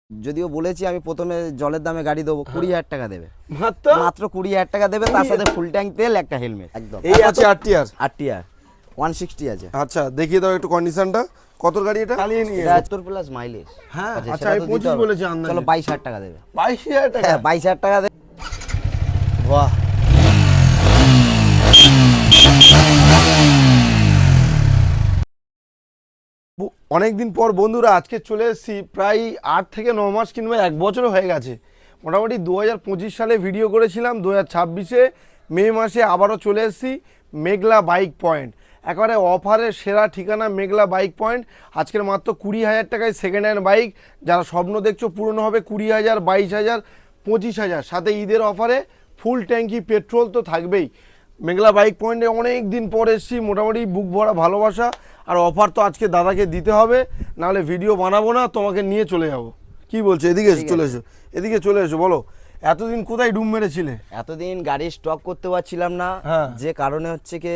যদিও বলেছি আমি প্রথমে জলের দামে গাড়ি দেবো 20,000 টাকা দেবে, মাত্র 20,000 টাকা দেবে, তার সাথে ফুল ট্যাঙ্ক তেল, একটা হেলমেট। একদম এই আছে আরটিআর 160 আছে। আচ্ছা দেখিয়ে দাও একটু কন্ডিশনটা। কত গাড়ি এটা? চালিয়ে নিয়ে 70 প্লাস মাইলেজ। হ্যাঁ আচ্ছা আমি 25 বলেছি আন্দাজে। চলো 22,000 টাকা দেবে। 22,000 টাকা? হ্যাঁ 22,000 টাকা দেবে। বাহ, অনেকদিন পর বন্ধুরা আজকে চলে এসেছি, প্রায় 8 থেকে 9 মাস কিংবা 1 বছরও হয়ে গেছে। মোটামুটি 2025 সালে ভিডিও করেছিলাম, 2026-এ মে মাসে আবারও চলে এসেছি মেঘলা বাইক পয়েন্ট। একেবারে অফারের সেরা ঠিকানা মেঘলা বাইক পয়েন্ট। আজকের মাত্র 20,000 টাকায় সেকেন্ড হ্যান্ড বাইক, যারা স্বপ্ন দেখছো পূরণ হবে। 20,000, 22,000, 25,000, সাথে ঈদের অফারে ফুল ট্যাঙ্কি পেট্রোল তো থাকবেই। মেঘলা বাইক পয়েন্টে অনেক দিন পর এসেছি, মোটামুটি বুক ভরা ভালোবাসা আর অফার তো আজকে দাদাকে দিতে হবে, নাহলে ভিডিও বানাবো না, তোমাকে নিয়ে চলে যাবো। কি বলছো? এদিকে চলে এসো, এদিকে চলে এসো। বলো এতদিন কোথায় ডুব মেরেছিলে? এতদিন গাড়ি স্টক করতে পারছিলাম না, হ্যাঁ। যে কারণে হচ্ছে কি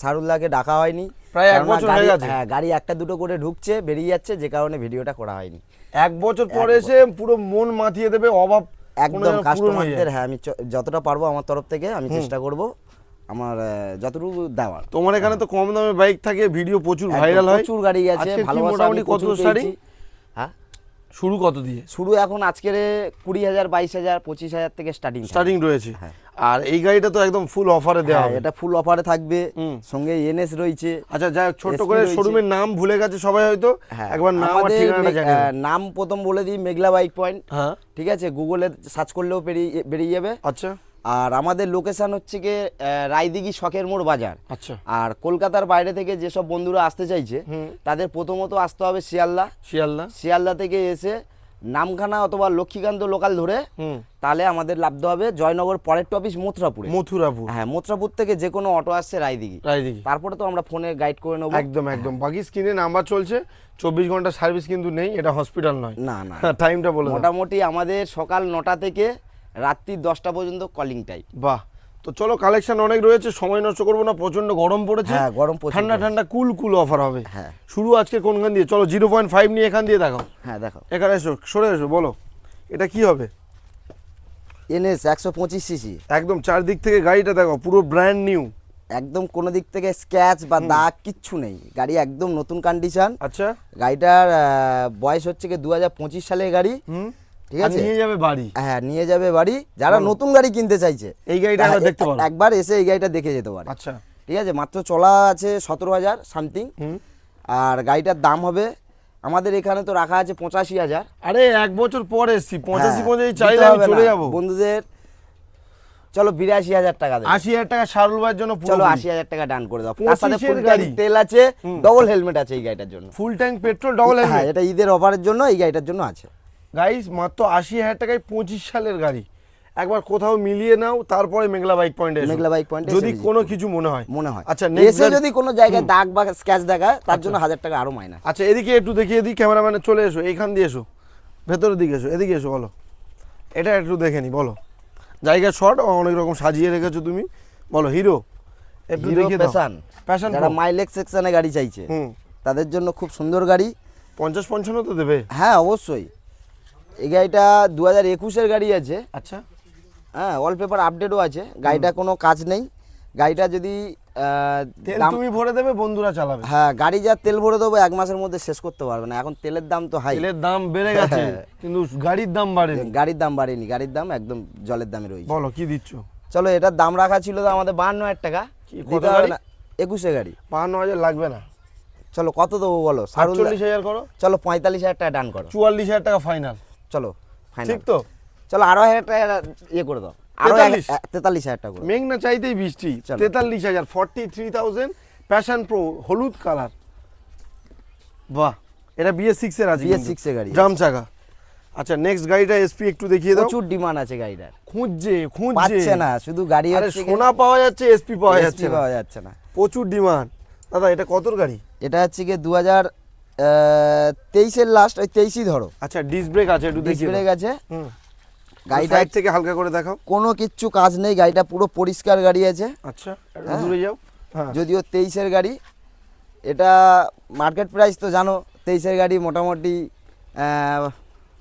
সারুল্লাহকে ডাকা হয়নি। প্রায় 1 বছর হয়ে গেছে। হ্যাঁ, গাড়ি একটা দুটো করে ঢুকছে, বেরিয়ে যাচ্ছে, যে কারণে ভিডিওটা করা হয়নি। 1 বছর পরে এসে পুরো মন মাতিয়ে দেবে, অভাব একদম কাস্টমারদের। হ্যাঁ, আমি যতটা পারবো আমার তরফ থেকে আমি চেষ্টা করব, আমার যতটুকু দেওয়ার। তোমার এখানে তো কম দামে বাইক থাকে, ভিডিও প্রচুর ভাইরাল হয়, প্রচুর গাড়ি আছে, ভালোবাসা। মোটামুটি কত স্টার্টিং? হ্যাঁ, শুরু কত দিয়ে? শুরু এখন আজকের 20,000, 22,000, 25,000 থেকে স্টার্টিং রয়েছে। আর এই গাড়িটা তো একদম ফুল অফারে দেওয়া হবে। এটা ফুল অফারে থাকবে, সঙ্গে এনএস রয়েছে। আচ্ছা যাই হোক, ছোট করে শোরুমের নাম ভুলে গেছে সবাই হয়তো, একবার নাম আর ঠিকানাটা জানিয়ে দাও। নাম প্রথম বলে দিই, মেঘলা বাইক পয়েন্ট। হ্যাঁ ঠিক আছে, গুগলে সার্চ করলেও বেরিয়ে যাবে। আচ্ছা। আর আমাদের লোকেশন হচ্ছে কি রায়দিঘি শখের মোড় বাজার। আচ্ছা। আর কলকাতার বাইরে থেকে যেসব বন্ধুরা আসতে চাইছে তাদের প্রথমত আসতে হবে শিয়ালদা থেকে এসে নামখানা অথবা লক্ষ্মীকান্ত লোকাল ধরে, তাহলে আমাদের লাভতে হবে জয়নগর পরের অফিস মথুরাপুর। হ্যাঁ, মথুরাপুর থেকে যে কোনো অটো আসছে রায়দিঘি, তারপরে তো আমরা ফোনে গাইড করে নেবো। একদম বাকি স্ক্রিনে নাম্বার চলছে। 24 ঘন্টা সার্ভিস কিন্তু নেই, এটা হসপিটাল নয়। না টাইমটা বলো। মোটামুটি আমাদের সকাল 9টা থেকে রাত্রি 10টা পর্যন্ত কলিং টাইম। বাহ, তো চলো কালেকশন অনেক রয়েছে, সময় নষ্ট করবো না, প্রচন্ড গরম পড়েছে। হ্যাঁ, গরম পড়েছে, ঠান্ডা কুল অফার হবে। হ্যাঁ, শুরু আজকে কোনখান দিয়ে? চলো 0.5 নিয়ে এখান দিয়ে দেখাও। হ্যাঁ দেখো, এখানে এসো, সরে এসো, বলো এটা কি হবে? NS 125 CC. একদম চারদিক থেকে গাড়িটা দেখো, পুরো ব্র্যান্ড নিউ, একদম কোনো দিক থেকে স্ক্র্যাচ বা দাগ কিচ্ছু নেই, গাড়ি একদম নতুন কন্ডিশন। আচ্ছা, গাড়িটার বয়স হচ্ছে কি 2025 সালের গাড়ি। ঠিক আছে, নিয়ে যাবে বাড়ি। হ্যাঁ, নিয়ে যাবে বাড়ি। যারা নতুন গাড়ি কিনতে চাইছে এই গাড়িটা দেখতে পারো, একবার এসে এই গাড়িটা দেখে যেতে পারে। আচ্ছা, ঠিক আছে, মাত্র চলা আছে 17,000 সামথিং। আর গাড়িটার দাম হবে আমাদের এখানে তো রাখা আছে 85,000। আরে 1 বছর পর এসছি, 85 চাইলে আমি চলে যাবো। বন্ধুদের চলো 82,000 টাকা দেবো। 80,000 টাকা শারুল ভাইয়ের জন্য। চলো 80,000 টাকা ডান করে দাও। তার সাথে ফুল ট্যাঙ্ক তেল আছে, ডবল হেলমেট আছে এই গাড়িটার জন্য। Full tank petrol, double helmet. হ্যাঁ, এটা ঈদের অফারের জন্য এই গাড়িটার জন্য আছে। গাইস মাত্র 80,000 টাকায় 25 সালের গাড়ি। একবার কোথাও মিলিয়ে নাও, তারপরে মেঘলা বাইক পয়েন্টে এসো। মেঘলা বাইক পয়েন্টে যদি কোনো কিছু মনে হয়। আচ্ছা, এসে যদি কোনো জায়গায় দাগ বা স্ক্র্যাচ দেখায় তার জন্য 1,000 টাকা আরো মাইনাস। আচ্ছা, এদিকে একটু দেখিয়ে দিই, ক্যামেরাম্যানে চলে এসো, এইখান দিয়ে এসো, ভেতরের দিকে এসো, এদিকে এসো, বলো এটা একটু দেখে নি, বলো জায়গা শর্ট অনেক রকম সাজিয়ে রেখেছো তুমি, বলো হিরো একটু দেখিয়ে দাও। প্যাশন, যারা মাইলেজ সেকশনে গাড়ি চাইছে তাদের জন্য খুব সুন্দর গাড়ি। 50-55 তো দেবে? হ্যাঁ অবশ্যই। এই গাড়িটা 2021-এর গাড়ি আছে। আচ্ছা, হ্যাঁ, ওয়ালপেপার আপডেটও আছে। গাড়িটা কোনো কাজ নেই। গাড়িটা যদি তেল তুমি ভরে দেবে, বন্ধুরা চালাবে। হ্যাঁ, গাড়ি যা তেল ভরে দেবো 1 মাসের মধ্যে শেষ করতে পারবে না। এখন তেলের দাম তো হাই, তেলের দাম বেড়ে গেছে, কিন্তু গাড়ির দাম বাড়েনি। গাড়ির দাম বাড়েনি, গাড়ির দাম একদম জলের দামে রয়েছে। বলো কি দিচ্ছ? চলো, এটার দাম রাখা ছিল তো আমাদের 52,000 টাকা। দিতে হবে না? 21-এ গাড়ি। 52,000 লাগবে না। চলো কত দেবো বলো? 48,000 করো। চলো 45,000 টাকা ডান করো। 44,000 টাকা ফাইনাল। চলো ফাইনাল, ঠিক তো? চলো আরো 1,000 টাকা ইয়ে করে দাও, আরো 43,000 টাকা করে। মেঘ না চাইতেই বৃষ্টি। 43,000, 43,000 প্যাশন প্রো হলুদ কালার। বাহ, এটা BS6 এর আছে, BS6 এর গাড়ি, ড্রাম চাকা। আচ্ছা, নেক্সট গাড়িটা এসপি একটু দেখিয়ে দাও। প্রচুর ডিমান্ড আছে গাড়িটার, খুঁজছে পাচ্ছে না, শুধু গাড়ি হচ্ছে, সোনা পাওয়া যাচ্ছে, এসপি পাওয়া যাচ্ছে না, প্রচুর ডিমান্ড। দাদা এটা কতর গাড়ি? এটা হচ্ছে কি 2023-এর লাস্ট, ওই 23ই ধরো। আচ্ছা, ডিস্ক ব্রেক আছে, একটু দেখিয়ে দাও। ডিস্ক ব্রেক আছে। গাড়িটা সাইড থেকে হালকা করে দেখাও। কোনো কিচ্ছু কাজ নেই, গাড়িটা পুরো পরিষ্কার গাড়ি আছে। আচ্ছা, একটু দূরে যাও। হ্যাঁ, যদিও 23-এর গাড়ি, এটা মার্কেট প্রাইস তো জানো, 23-এর গাড়ি মোটামুটি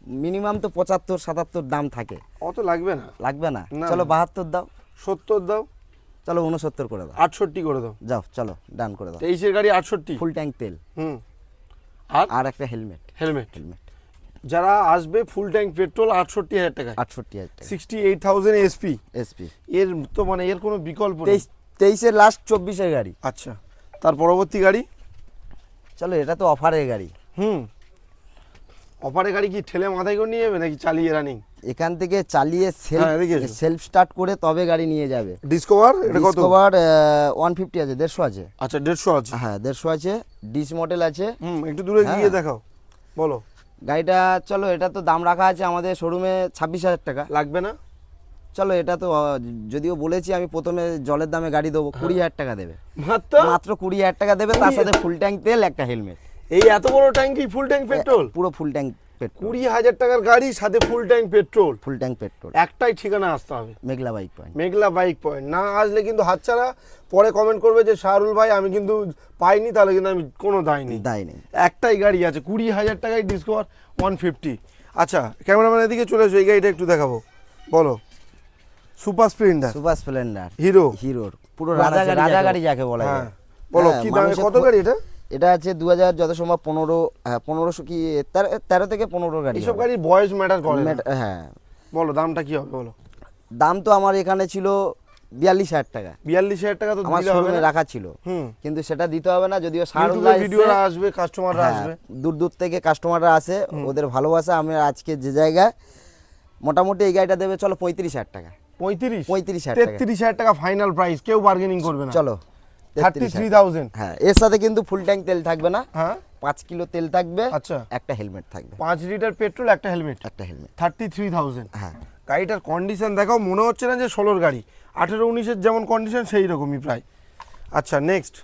মিনিমাম তো 75-77 দাম থাকে, অত লাগবে না, লাগবে না? না, চলো না। 72 দাও, 70 দাও, চলো 69 করে দাও, 68 করে দাও। যাও চলো ডান করে দাও। 23-এর গাড়ি 68। ফুল ট্যাঙ্ক তেল হুম, আর আর একটা হেলমেট। হেলমেট। হেলমেট যারা আসবে ফুল ট্যাঙ্ক পেট্রোল 68,000 টাকা, 68,000 টাকা 68,000 এসপি। এসপি। এর তো মানে এর কোনো বিকল্প নেই। 23-এর লাস্ট 24-এর গাড়ি। আচ্ছা, তার পরবর্তী গাড়ি। চলো এটা তো অফারের গাড়ি। হুম, অফারের গাড়ি কি ঠেলে মাথায় করে নিয়ে যাবে নাকি চালিয়ে রানিং? এখান থেকে চালিয়ে হ্যাঁ, এদিকে এসো। সেলফ স্টার্ট করে তবে গাড়ি নিয়ে যাবে। ডিসকভার এটা কত? ডিসকভার 150 আছে, 150 আছে। আচ্ছা, 150 আছে। হ্যাঁ 150 আছে, ডিস মডেল আছে। হুম, একটু দূরে গিয়ে হ্যাঁ। দেখাও, বলো। গাড়িটা চলো এটা তো দাম রাখা আছে আমাদের শোরুমে 26,000 টাকা। লাগবে না? চলো এটা তো যদিও বলেছি আমি প্রথমে জলের দামে গাড়ি দেবো, 20,000 টাকা দেবে, মাত্র মাত্র 20,000 টাকা দেবে, তার সাথে ফুল ট্যাঙ্ক তেল, একটা হেলমেট। এই এত বড় ট্যাঙ্কি ফুল ট্যাঙ্ক পেট্রোল? পুরো ফুল ট্যাঙ্ক পেট্রোল। 20,000 টাকার গাড়ি সাথে full tank petrol. Full tank petrol. একটাই ঠিকানা আসতে হবে, মেঘলা বাইক পয়েন্ট। মেঘলা বাইক পয়েন্ট। না আসলে কিন্তু হাতছাড়া, পরে কমেন্ট করবে যে শাহরুল ভাই আমি কিন্তু পাইনি, তাহলে কিন্তু আমি কোনো দায় নেই। দায় নেই। একটাই গাড়ি আছে 20,000 টাকায় ডিসকভার 150। আচ্ছা, ক্যামেরাম্যানের দিকে চলে এসো, এই গাড়িটা একটু দেখাবো, বলো। Super Splendor, super Splendor, hero. হিরোর পুরো রাজা গাড়ি যাকে বলা হ্যাঁ, যায়। বলো হ্যাঁ, কি দামে, মানুষের কত গাড়ি এটা? এটা আছে 2000, যত সম্ভব 1500 কি 13 থেকে 15 গাড়ি এইসব হবে। গাড়ি বয়স ম্যাটার করে না। হ্যাঁ, বলো দামটা কি হবে, বলো। দাম তো আমার এখানে ছিল 42,000 টাকা, 42,000 টাকা তো আমার দিলে হবে শোরুমে না? রাখা ছিল, হুম, কিন্তু সেটা দিতে হবে না। যদিও ইউটিউবে ভিডিওরা আসবে, কাস্টমাররা আসবে, দূর দূর থেকে কাস্টমাররা আসে, ওদের ভালোবাসা আমি আজকে যে জায়গায় মোটামুটি এই গাড়িটা দেবে চলো 35,000 টাকা। 35,000 টাকা। 33,000 টাকা ফাইনাল প্রাইস, কেউ বার্গেনিং করবে না। চলো 33,000। হ্যাঁ, এর সাথে কিন্তু ফুল ট্যাঙ্ক তেল থাকবে না, হ্যাঁ, 5 কিলো তেল থাকবে, আচ্ছা, একটা হেলমেট থাকবে, 5 লিটার পেট্রোল, একটা হেলমেট, একটা হেলমেট। 33,000। হ্যাঁ, গাড়িটার কন্ডিশন দেখাও, মনে হচ্ছে না যে 16-র গাড়ি, 18-19-এর যেমন কন্ডিশন সেই রকমই প্রায়। আচ্ছা, নেক্সট।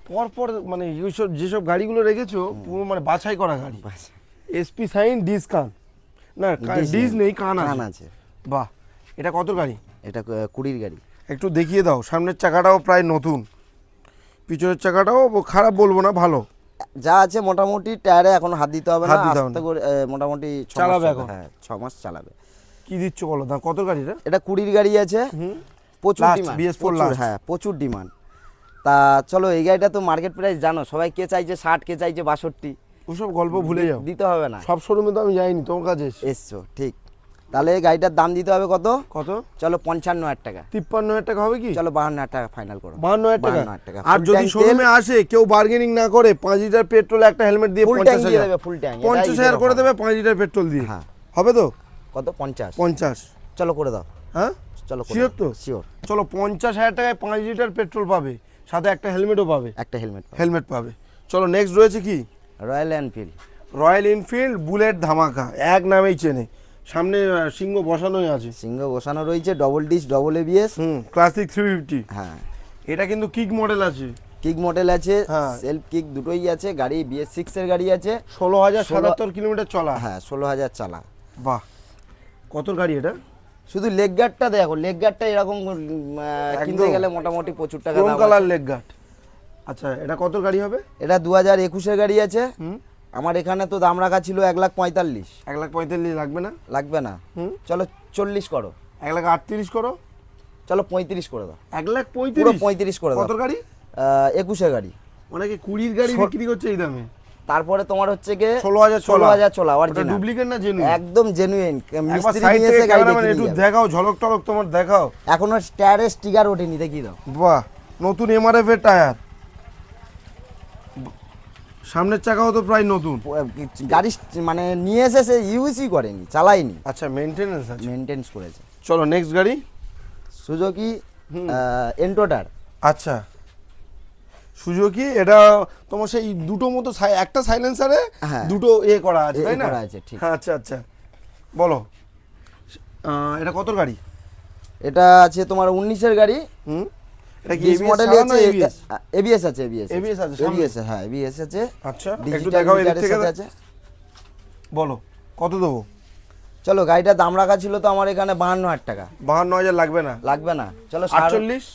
পরপর মানে এইসব যেসব গাড়িগুলো রেখেছো পুরো মানে বাছাই করা গাড়ি। বাস। এসপি সাইন ডিস কান, না ডিস নেই, কান কান আছে। আছে। বাহ, এটা কত গাড়ি? এটা 20 গাড়ি। একটু দেখিয়ে দাও। সামনের চাকাটাও প্রায় নতুন, পিছনের চাকাটাও খারাপ বলবো না, ভালো। যা আছে মোটামুটি, টায়ারে এখন হাত দিতে হবে না, হাত দিতে হবে আস্তে করে মোটামুটি 6 মাস চালাবে এখন। হ্যাঁ 6 মাস চালাবে। কি দিচ্ছ বলো, দাম কত গাড়িটা? এটা 20 গাড়ি আছে, প্রচুর Last, ডিমান্ড, BS4 last। হ্যাঁ প্রচুর ডিমান্ড। তা চলো এই গাড়িটা তো মার্কেট প্রাইস জানো, সবাই কে চাইছে 60, কে চাইছে 62, ওসব গল্প ভুলে যাও, দিতে হবে না। সব শোরুমে তো আমি যাইনি, তোমার কাছে এসছি। এসছো ঠিক, তাহলে এই গাড়িটার দাম দিতে হবে কত? কত? চলো 55,000 টাকা। 53,000 টাকা হবে কি? চলো 52,000 টাকা ফাইনাল করো। 52,000 টাকা। 52,000 টাকা। আর Full যদি tank শোরুমে তেল, আসে কেউ বার্গেনিং না করে, 5 লিটার পেট্রোল, একটা হেলমেট দিয়ে ফুল ট্যাঙ্ক দিয়ে 50,000, দেবে, ফুল ট্যাঙ্ক 50,000 করে দেবে 5 লিটার পেট্রোল দিয়ে। হ্যাঁ। হবে তো? কত? 50। 50। চলো করে দাও। হ্যাঁ, চলো Sure তো? শিওর, চলো 50,000 টাকায় 5 লিটার পেট্রোল পাবে, সাথে একটা হেলমেটও পাবে, একটা হেলমেট। হেলমেট পাবে। চলো নেক্সট রয়েছে কি? Royal Enfield. Royal Enfield bullet ধামাকা, এক নামেই চেনে। সামনে সিংহ বসানোই আছে। সিংহ বসানো রয়েছে, double disc, double ABS. Classic 350। হ্যাঁ, এটা কিন্তু কিক মডেল আছে, কিক মডেল আছে, হ্যাঁ। সেলফ কিক দুটোই আছে। গাড়ি BS6 এর গাড়ি আছে। 16,077 কিলোমিটার চলা। হ্যাঁ 16,000 চালা। বাহ, কত গাড়ি এটা? শুধু লেগ গার্ডটা দেখো, লেগ গার্ডটা এরকম কিনতে একদম। গেলে মোটামুটি প্রচুর টাকা ক্রোম দাম কালার আছে। Leg guard. আচ্ছা, এটা কত গাড়ি হবে? এটা 2021 এর গাড়ি আছে। আমার এখানে তো দাম রাখা ছিল 1,45,000। 1,45,000 লাগবে না? লাগবে না। চলো 40 করো। 1,38,000 করো। চলো 35 করে দাও। 1,35,000 পুরো 35 করে দাও। কত গাড়ি? 21 এর গাড়ি। অনেকে 20 গাড়ি বিক্রি করছে এই দামে। তারপরে তোমার হচ্ছে গে 16,000 চলা ওটা অরিজিনাল, ডুপ্লিকেট না জেনুইন? একদম জেনুইন। একবার মিস্ত্রি সাইড নিয়ে থেকে এসে গাড়ি ক্যামেরাম্যান দেখিয়ে একটু নিয়ে যাবে। দেখাও, ঝলক টলক তোমার দেখাও। এখনো টায়ারে স্টিকার ওঠেনি, দেখিয়ে দাও। বাহ, নতুন এমআরএফ এর টায়ার। সামনের চাকাও তো প্রায় নতুন। গাড়ি মানে নিয়ে এসে সে ইউজই করেনি, চালায়নি, আচ্ছা, মেইনটেনেন্স আছে। মেইনটেন্স করেছে। চলো নেক্সট গাড়ি। সুজুকি এন্টোটার। আচ্ছা, সুজুকি, এটা তোমার সেই দুটো মতো একটা সাইলেন্সারে হ্যাঁ। দুটো করা আছে, তাই না? করা আছে, ঠিক। হ্যাঁ, আচ্ছা আচ্ছা, বলো এটা কত গাড়ি? এটা আছে তোমার 19 এর গাড়ি। এটা কি 20 ABS মডেল ছাড়া না আছে, ABS? এবিএস আছে, এবিএস ABS আছে সামনে? এবিএস, হ্যাঁ এবিএস আছে। আচ্ছা, একটু ডিজিটাল দেখাও এদিক মিটারের থেকে। সাথে আছে। বলো কত দেবো? চলো গাড়িটার দাম রাখা ছিল তো আমার এখানে 52,000 টাকা। 52,000 লাগবে না? লাগবে না। চলো 48?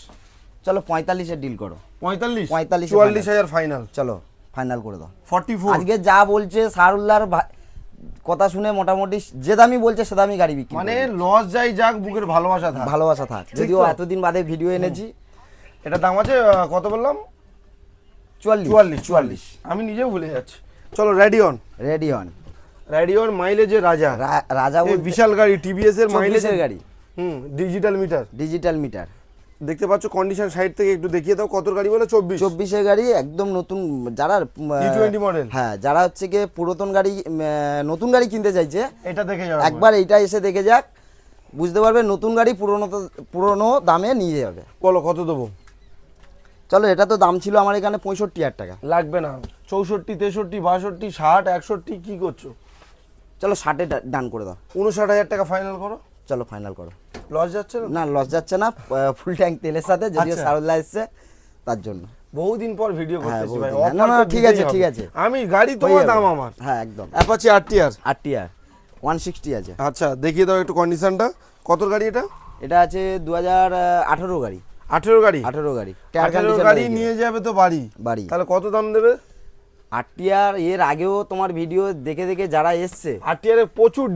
চলো 45 এর ডিল করো। 45? 45 44,000 ফাইনাল। চলো ফাইনাল করে দাও 44 আজকে যা বলছে সারুল্লাহর কথা শুনে মোটামুটি যে দামই বলছে সে দামই গাড়ি বিক্রি মানে লস যাই যাক বুকের ভালোবাসা থাক যদিও এতদিন বাদে ভিডিও এনেছি। এটা দাম আছে কত বললাম 44 আমি নিজেও ভুলে যাচ্ছি। চলো রেডিয়ন মাইলেজের রাজা বিশাল গাড়ি টিভিএস এর মাইলেজের গাড়ি ডিজিটাল মিটার দেখতে পাচ্ছ। কন্ডিশন সাইড থেকে একটু দেখিয়ে দাও কত গাড়ি বলে 24 এর গাড়ি একদম নতুন। যারা T20 মডেল হ্যাঁ যারা হচ্ছে কি পুরাতন গাড়ি নতুন গাড়ি কিনতে চাইছে এটা দেখে যাও একবার এইটা এসে দেখে যাক, বুঝতে পারবে নতুন গাড়ি পুরনো দামে নিয়ে যাবে। বলো কত দেবো? চলো এটা তো দাম ছিল আমার এখানে 65,000 টাকা। লাগবে না 64 63 62 60 61 কি করছো? চলো 60-এ ডান করে দাও। 59,000 টাকা ফাইনাল করো। চলো ফাইনাল করো। লস যাচ্ছে না? না লস যাচ্ছে না, ফুল ট্যাঙ্ক তেলের সাথে, যদিও সারুল্লাহ এসছে তার জন্য। বহুদিন পর ভিডিও করতেছি ভাই। না না ঠিক আছে আমি গাড়ি তোমার দাম আমার। হ্যাঁ একদম। অ্যাপাচি RTR 160 আছে। আচ্ছা দেখিয়ে দাও একটু কন্ডিশনটা। কত গাড়ি এটা? এটা আছে 2018 গাড়ি। 18 গাড়ি 18 গাড়ি নিয়ে যাবে তো বাড়ি। তাহলে কত দাম দেবে? RTR এর আগেও তোমার ভিডিও দেখে দেখে যারা এসছে RTR এর প্রচুর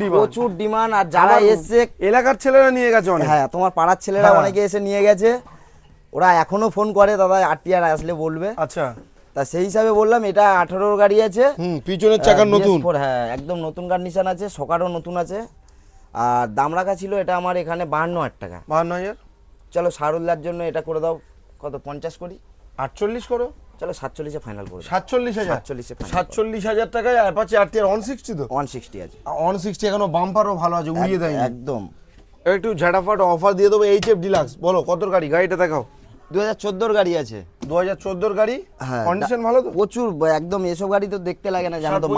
ডিমান্ড, আর যারা এসছে এলাকার ছেলেরা নিয়ে গেছে অনেক। হ্যাঁ তোমার পাড়ার ছেলেরা অনেকে এসে নিয়ে গেছে, ওরা এখনো ফোন করে দাদা RTR আসলে বলবে। আচ্ছা তা সেই হিসাবে বললাম এটা 18 গাড়ি আছে। পিছনের চাকা নতুন। হ্যাঁ একদম নতুন কন্ডিশন আছে, সকারও নতুন আছে। আর দাম রাখা ছিল এটা আমার এখানে 52,000 টাকা। 52,000। চলো সারুল্লার জন্য এটা করে দাও কত 50 করি 48 করো। চলো 47-এ ফাইনাল করো। 47,000 টাকায় অ্যাপাচি RTR 160 তো 160 আছে। 160 এখনো বাম্পারও ভালো আছে, উড়িয়ে দেয় একদম। একটু ঝাটাফাট অফার দিয়ে দেবো। HF ডিলাক্স বলো কত গাড়িটা দেখাও। 2014 গাড়ি আছে। 2014 গাড়ি, কন্ডিশন ভালো তো? প্রচুর একদম। এসব গাড়ি তো দেখতে লাগে না, জানো তো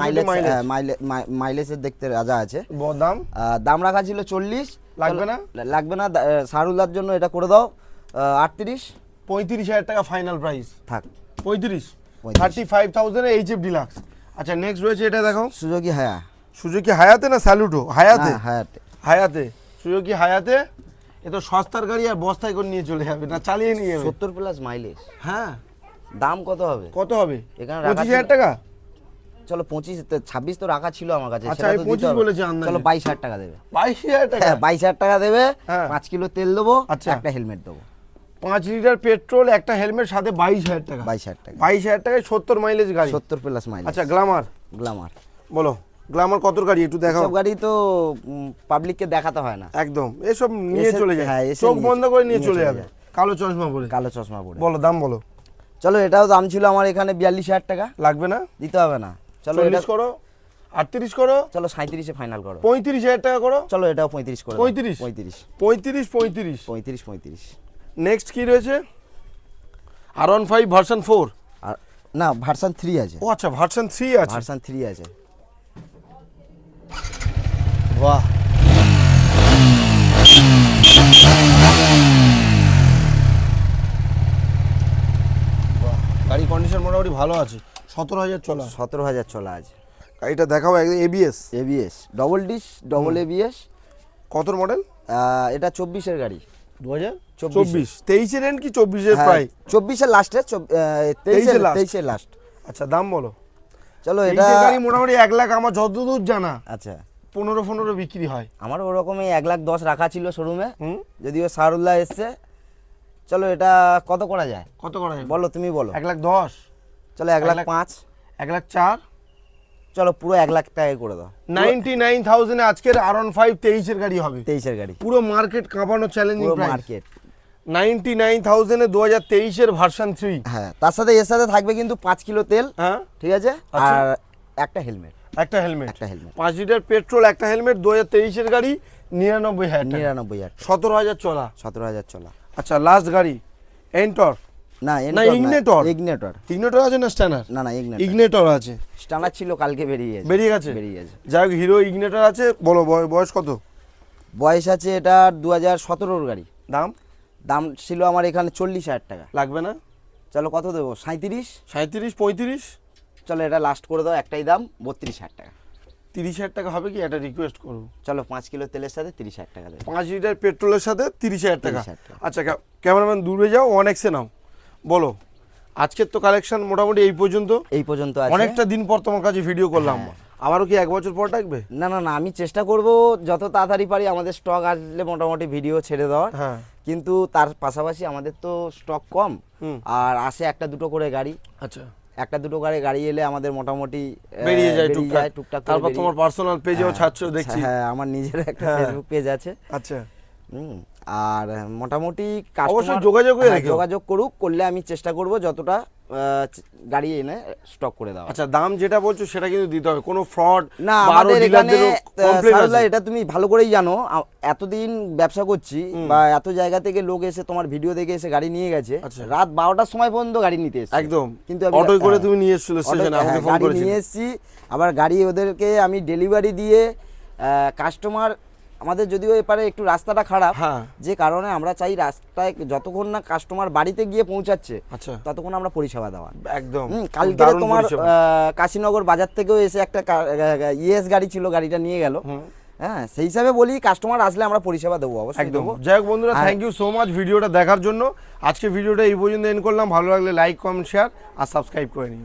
মাইলেজের দেখতে রাজা আছে। দাম রাখা ছিল 40। লাগবে না সারুল্লার জন্য এটা করে দাও 35,000 টাকা ফাইনাল প্রাইস থাক। 35,000 এ HF ডিলাক্স। আচ্ছা নেক্সট রয়েছে এটা দেখাও। সুজুকি হায়াতে না স্যালুটো? হায়াতে সুজুকি হায়াতে। এ তো সস্তার গাড়ি, আর বস্তায় করে নিয়ে চলে যাবে না, চালিয়ে নিয়ে যাবে। 70+ মাইলেজ। হ্যাঁ দাম কত হবে এখানে? 25,000 টাকা। চলো 26 তো রাখা ছিল আমার কাছে। আচ্ছা 25 বলেছে আন্দাজে। চলো 22,000 টাকা দেবে। 22,000 টাকা? 22,000 টাকা দেবে। 5 কিলো তেল দেবো, একটা হেলমেট দেবো। 5 লিটার পেট্রোল, একটা হেলমেট, সাথে 22,000 টাকা। 22,000 টাকায় 70 মাইলেজ গাড়ি। 70+ মাইলেজ। আচ্ছা গ্ল্যামার বলো। গ্ল্যামার কত গাড়ি একটু দেখাও। সব গাড়ি তো পাবলিককে দেখাতে হয় না, একদম এসব নিয়ে চলে যায়। চোখ বন্ধ করে নিয়ে চলে যাবে কালো চশমা পরে। বলো দাম বলো। চলো এটাও দাম ছিল আমার এখানে 42,000 টাকা। লাগবে না? দিতে হবে না। চলো 40 করো, 38 করো। চলো 37-এ ফাইনাল করো। 35,000 টাকা করো। চলো এটাও 35 করো। 35। নেক্সট কি রয়েছে? R15 ভার্সন 4 না ভার্সন 3 আছে। ও আচ্ছা ভার্সন 3 আছে। ভার্সন 3 আছে। বাহ গাড়ি কন্ডিশন মোটামুটি ভালো আছে। 17,000 চলা। 17,000 চলা আছে। গাড়িটা দেখাও একদম ABS double disc double ABS। কত মডেল? এটা 24-এর গাড়ি। 2024 23-এর এন্ড কি 24-এর প্রায়? 24-এর লাস্টে 23-এর লাস্ট। আচ্ছা দাম বলো। চলো এটা গাড়ি মোটামুটি 1 লাখ আমার যতদূর জানা। আচ্ছা 15 বিক্রি হয়। আমার ওরকমই 1,10,000 রাখা ছিল শোরুমে, যদিও সারুল্লাহ এসছে। চলো এটা কত করা যায়? বলো তুমি বলো। 1,10,000। চলো 1,05,000। 1,04,000। চলো পুরো 1 লাখ টাকায় করে দাও। 99,000 এ আজকের R15 23-এর গাড়ি হবে। 23-এর গাড়ি পুরো মার্কেট কাঁপানো চ্যালেঞ্জিং প্রাইস। মার্কেট 99,000 এ 2023-এর ভার্সন 3। হ্যাঁ তার সাথে এর সাথে থাকবে কিন্তু 5 কিলো তেল। হ্যাঁ ঠিক আছে। আর একটা হেলমেট। 5 লিটার পেট্রোল, একটা হেলমেট। 2023-এর গাড়ি 99,000 টাকা। 17,000 চলা। 17,000 চলা। আচ্ছা লাস্ট গাড়ি এন্টর না ইগনেটর আছে না স্ট্যানার? না ইগনেটর আছে। স্ট্যানার ছিল কালকে বেরিয়ে গেছে। যাই হোক হিরো ইগনেটর আছে। বলো বয়স কত? বয়স আছে এটা 2017-এর গাড়ি। দাম ছিল আমার এখানে 40,000 টাকা। লাগবে না? চলো কত দেবো? 37, 35। চলো এটা লাস্ট করে দাও, একটাই দাম 32,000 টাকা। 30,000 টাকা হবে কি? একটা রিকোয়েস্ট করবো। চলো 5 কিলো তেলের সাথে 30,000 টাকা দেবে। 5 লিটার পেট্রোলের সাথে 30,000 টাকা। আচ্ছা ক্যামেরাম্যান দূরে যাও, 1X এ নাও। বলো আজকের তো কালেকশন মোটামুটি এই পর্যন্ত আছে। অনেকটা দিন পর তোমার কাছে ভিডিও করলাম, আবারও কি 1 বছর পর থাকবে? না না না, আমি চেষ্টা করব যত তাড়াতাড়ি পারি আমাদের স্টক আসলে মোটামুটি ভিডিও ছেড়ে দেওয়ার। হ্যাঁ, কিন্তু তার পাশাপাশি আমাদের তো স্টক কম, আর আসে একটা দুটো করে গাড়ি। আচ্ছা, একটা দুটো করে গাড়ি এলে আমাদের মোটামুটি বেরিয়ে যায় টুকটাক টুকটাক। তারপর তোমার পার্সোনাল পেজেও ছাড়ছো দেখছি। হ্যাঁ, আমার নিজের একটা ফেসবুক পেজ আছে। আচ্ছা, আর মোটামুটি অবশ্যই যোগাযোগ করলে আমি চেষ্টা করব যতটা গাড়ি এনে স্টক করে দেওয়া। আচ্ছা, দাম যেটা বলছো সেটা কিন্তু দিতে হবে, কোনো ফ্রড না আমাদের এখানে সারুল্লাহ, এটা তুমি ভালো করেই জানো, এতদিন ব্যবসা করছি বা এত জায়গা থেকে লোক এসে তোমার ভিডিও দেখে এসে গাড়ি নিয়ে গেছে, রাত 12টার সময় পর্যন্ত গাড়ি নিতে এসেছে একদম। কিন্তু অটো করে তুমি নিয়ে এসেছিলে স্টেশনে, আমাকে ফোন করেছিলে। নিয়ে এসেছি, আবার গাড়ি ওদেরকে আমি ডেলিভারি দিয়ে কাস্টমার, আমাদের যদিও এপারে একটু রাস্তাটা খারাপ, যে কারণে আমরা চাই রাস্তায় যতক্ষণ না কাস্টমার বাড়িতে গিয়ে পৌঁছাচ্ছে ততক্ষণ আমরা পরিষেবা দেওয়া। একদম। কালকে তোমার কাশীনগর বাজার থেকেও এসে একটা ইএস গাড়ি ছিল, গাড়িটা নিয়ে গেল। হ্যাঁ, সেই হিসাবে বলি কাস্টমার আসলে আমরা পরিষেবা দেবো, অবশ্যই দেবো। যাই হোক বন্ধুরা, থ্যাংক ইউ সো মাচ ভিডিওটা দেখার জন্য। আজকে ভিডিওটা এই পর্যন্ত এন্ড করলাম। ভালো লাগলে লাইক, কমেন্ট, শেয়ার আর সাবস্ক্রাইব করে নিন।